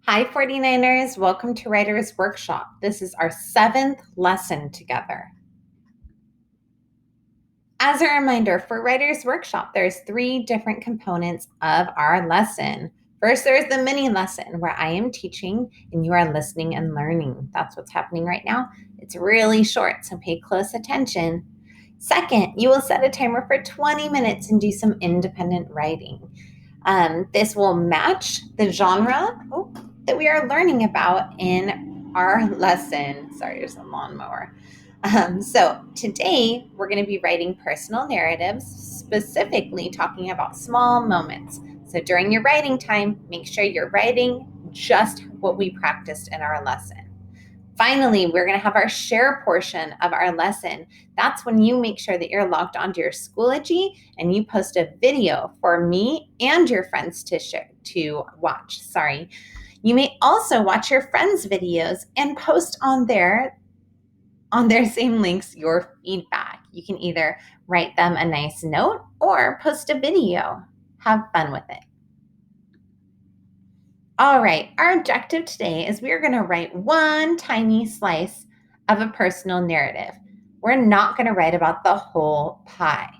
Hi, 49ers. Welcome to Writer's Workshop. This is our 7th lesson together. As a reminder, for Writer's Workshop, there's 3 different components of our lesson. First, there's the mini lesson where I am teaching and you are listening and learning. That's what's happening right now. It's really short, so pay close attention. Second, you will set a timer for 20 minutes and do some independent writing. This will match the genre that we are learning about in our lesson. Sorry, there's a lawnmower. So today we're going to be writing personal narratives, specifically talking about small moments. So during your writing time, make sure you're writing just what we practiced in our lesson. Finally, we're going to have our share portion of our lesson. That's when you make sure that you're logged onto your Schoology and you post a video for me and your friends to watch. Sorry. You may also watch your friends' videos and post on their same links your feedback. You can either write them a nice note or post a video. Have fun with it. All right, our objective today is we are going to write one tiny slice of a personal narrative. We're not going to write about the whole pie.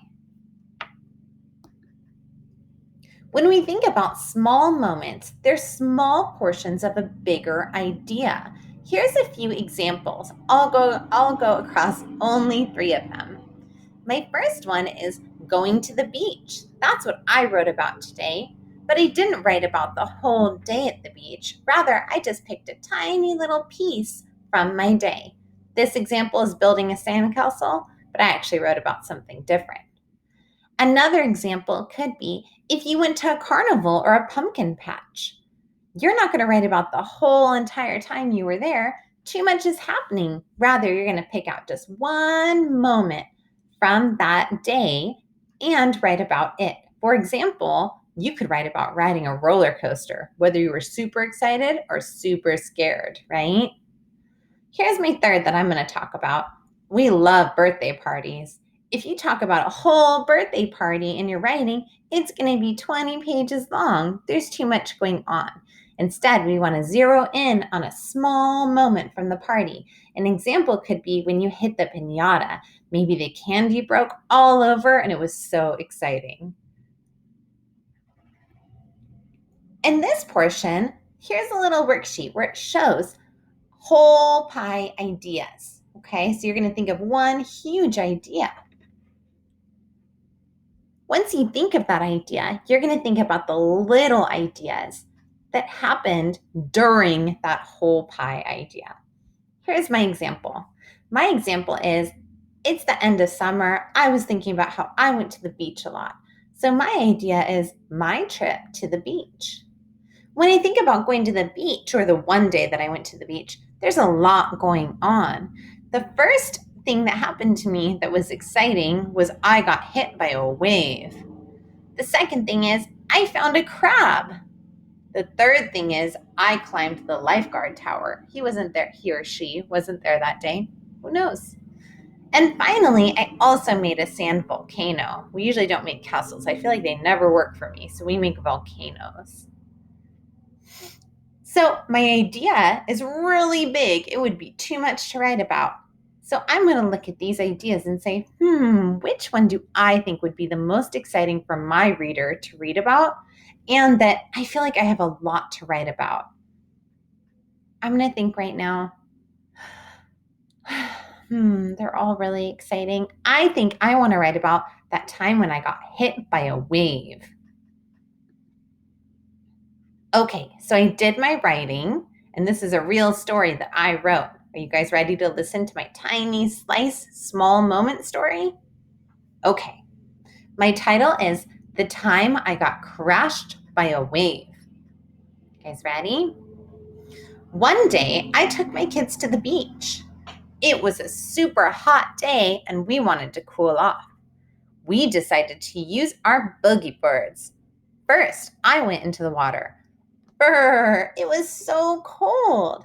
When we think about small moments, they're small portions of a bigger idea. Here's a few examples. I'll go across only 3 of them. My first one is going to the beach. That's what I wrote about today. But I didn't write about the whole day at the beach. Rather, I just picked a tiny little piece from my day. This example is building a sandcastle, but I actually wrote about something different. Another example could be if you went to a carnival or a pumpkin patch. You're not going to write about the whole entire time you were there. Too much is happening. Rather, you're going to pick out just one moment from that day and write about it. For example, you could write about riding a roller coaster, whether you were super excited or super scared, right? Here's my third that I'm going to talk about. We love birthday parties. If you talk about a whole birthday party in your writing, it's going to be 20 pages long. There's too much going on. Instead, we want to zero in on a small moment from the party. An example could be when you hit the piñata. Maybe the candy broke all over and it was so exciting. In this portion, here's a little worksheet where it shows whole pie ideas. Okay, so you're going to think of one huge idea. Once you think of that idea, you're going to think about the little ideas that happened during that whole pie idea. Here's my example. My example is it's the end of summer. I was thinking about how I went to the beach a lot. So my idea is my trip to the beach. When I think about going to the beach or the one day that I went to the beach, there's a lot going on. The first thing that happened to me that was exciting was I got hit by a wave. The second thing is I found a crab. The third thing is I climbed the lifeguard tower. He or she wasn't there that day. Who knows? And finally, I also made a sand volcano. We usually don't make castles. I feel like they never work for me, so we make volcanoes. So my idea is really big. It would be too much to write about. So I'm going to look at these ideas and say, which one do I think would be the most exciting for my reader to read about and that I feel like I have a lot to write about? I'm going to think right now. They're all really exciting. I think I want to write about that time when I got hit by a wave. Okay, so I did my writing, and this is a real story that I wrote. Are you guys ready to listen to my tiny slice, small moment story? Okay, my title is The Time I Got Crashed by a Wave. You guys ready? One day, I took my kids to the beach. It was a super hot day, and we wanted to cool off. We decided to use our boogie boards. First, I went into the water. Brr, it was so cold.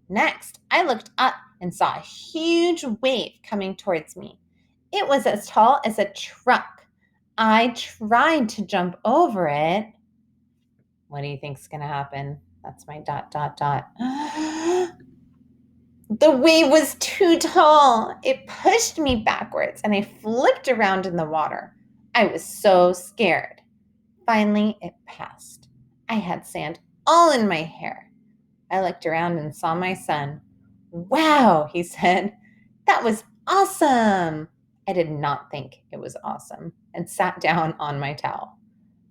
Next, I looked up and saw a huge wave coming towards me. It was as tall as a truck. I tried to jump over it. What do you think's going to happen? That's my dot, dot, dot. The wave was too tall. It pushed me backwards and I flipped around in the water. I was so scared. Finally, it passed. I had sand all in my hair. I looked around and saw my son. Wow, he said. That was awesome. I did not think it was awesome and sat down on my towel.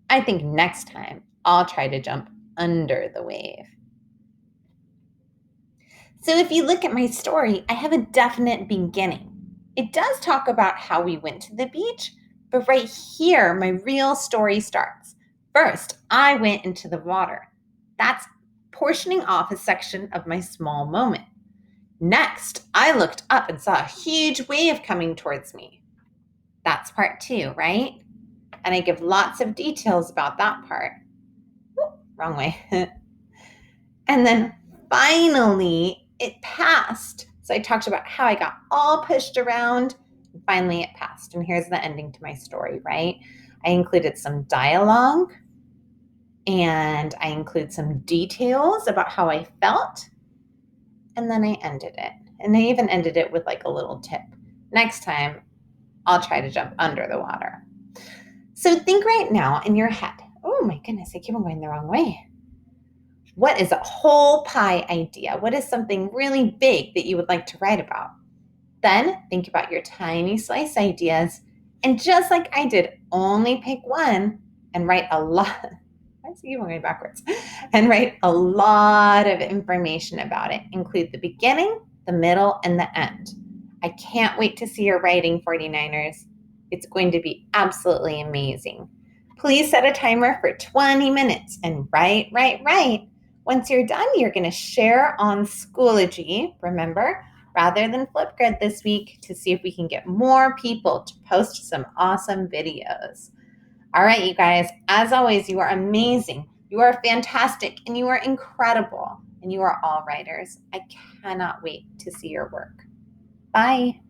I think next time I'll try to jump under the wave. So if you look at my story, I have a definite beginning. It does talk about how we went to the beach, but right here, my real story starts. First, I went into the water. That's portioning off a section of my small moment. Next, I looked up and saw a huge wave coming towards me. That's part two, right? And I give lots of details about that part. Whoop, wrong way. And then finally, it passed. So I talked about how I got all pushed around. And finally, it passed. And here's the ending to my story, right? I included some dialogue and I include some details about how I felt. And then I ended it. And I even ended it with like a little tip. Next time, I'll try to jump under the water. So think right now in your head. Oh my goodness, I keep on going the wrong way. What is a whole pie idea? What is something really big that you would like to write about? Then think about your tiny slice ideas. And just like I did, only pick one and write a lot. I see you going backwards. And write a lot of information about it. Include the beginning, the middle, and the end. I can't wait to see your writing, 49ers. It's going to be absolutely amazing. Please set a timer for 20 minutes and write, write, write. Once you're done, you're going to share on Schoology, remember, rather than Flipgrid this week to see if we can get more people to post some awesome videos. All right, you guys, as always, you are amazing. You are fantastic and you are incredible. And you are all writers. I cannot wait to see your work. Bye.